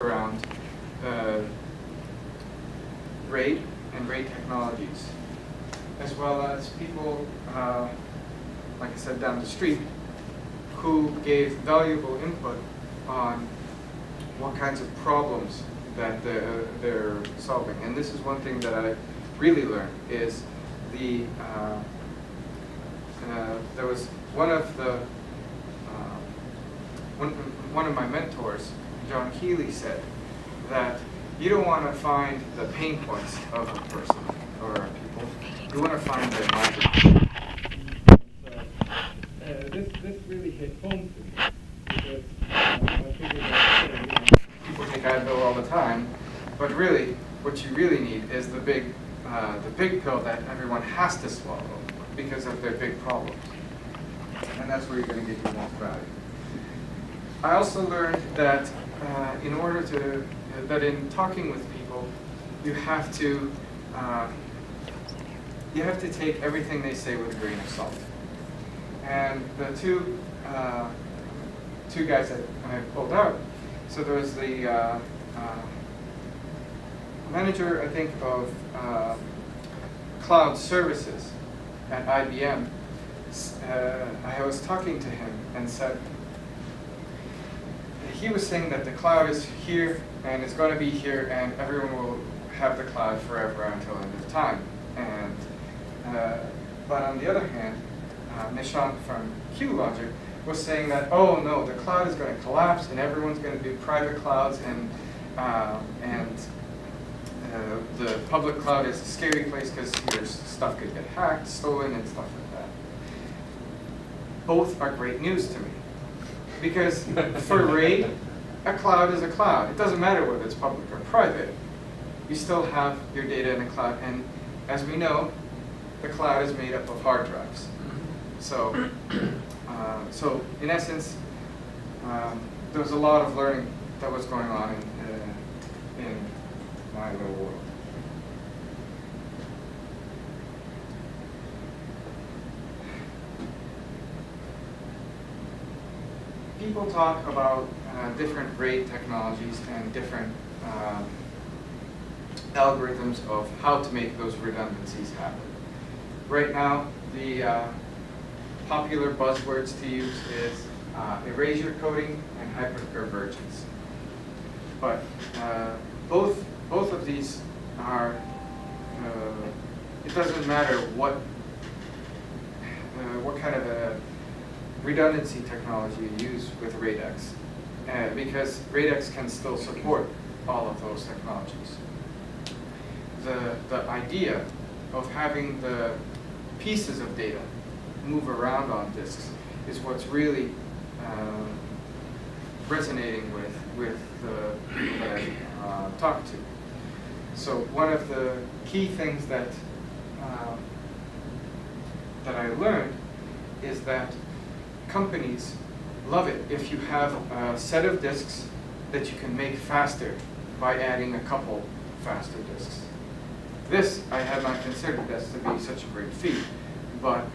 around RAID and RAID technologies, as well as people, like I said, down the street, who gave valuable input on what kinds of problems that they're solving. And this is one thing that I really learned is there was one of my mentors, John Keeley, said that you don't want to find the pain points of a person or people. You want to find their magic. This really hit home to me because I figured that people take Advil all the time, but really, what you really need is the big pill that everyone has to swallow because of their big problems, and that's where you're going to get your most value. I also learned that that in talking with people, you have to take everything they say with a grain of salt. And the two guys that I pulled out, so there was the manager, I think, of cloud services at IBM. I was talking to him and said, he was saying that the cloud is here and it's going to be here and everyone will have the cloud forever until the end of time. And but on the other hand, Nishant from QLogic was saying that, oh no, the cloud is going to collapse and everyone's going to do private clouds, and the public cloud is a scary place because your stuff could get hacked, stolen, and stuff like that. Both are great news to me. Because for RAID, a cloud is a cloud. It doesn't matter whether it's public or private. You still have your data in the cloud. And as we know, the cloud is made up of hard drives. So, so in essence, there was a lot of learning that was going on in my little world. People talk about different RAID technologies and different algorithms of how to make those redundancies happen. Right now, the popular buzzwords to use is erasure coding and hyperconvergence. But both of these are, it doesn't matter what kind of a redundancy technology you use with RaidX, because RaidX can still support all of those technologies. The idea of having the pieces of data move around on disks is what's really resonating with the people that I talk to. So one of the key things that I learned is that companies love it if you have a set of disks that you can make faster by adding a couple faster disks. This, I had not considered this to be such a great feat, but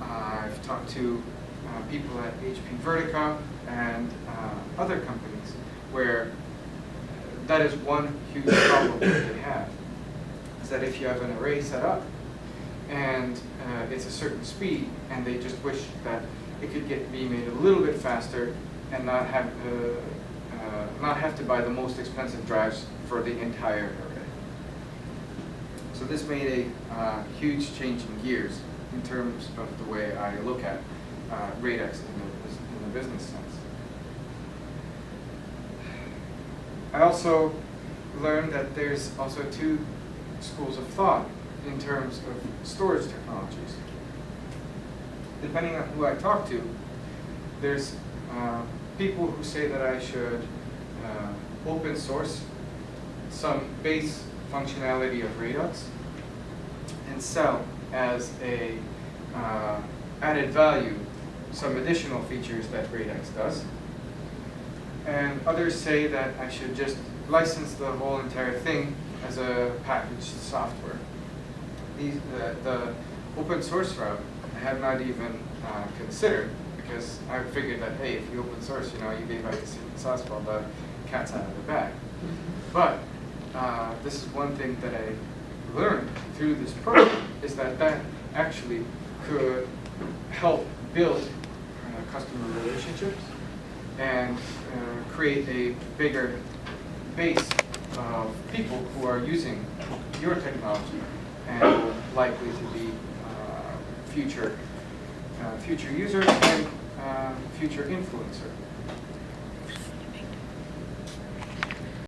I've talked to people at HP Vertica and other companies where that is one huge problem that they have, is that if you have an array set up and it's a certain speed and they just wish that it could be made a little bit faster and not have to buy the most expensive drives for the entire array. So this made a huge change in gears in terms of the way I look at RaidX in the business sense. I also learned that there's also two schools of thought in terms of storage technologies. Depending on who I talk to, there's people who say that I should open source some base functionality of RaidX and sell as a added value some additional features that RaidX does. And others say that I should just license the whole entire thing as a packaged software. The open source route I have not even considered, because I figured that, hey, if you open source, you gave out the secret sauce, well, cat's out of the bag. But this is one thing that I learned through this program, is that that actually could help build customer relationships and create a bigger base of people who are using your technology and likely to be future users and future influencer.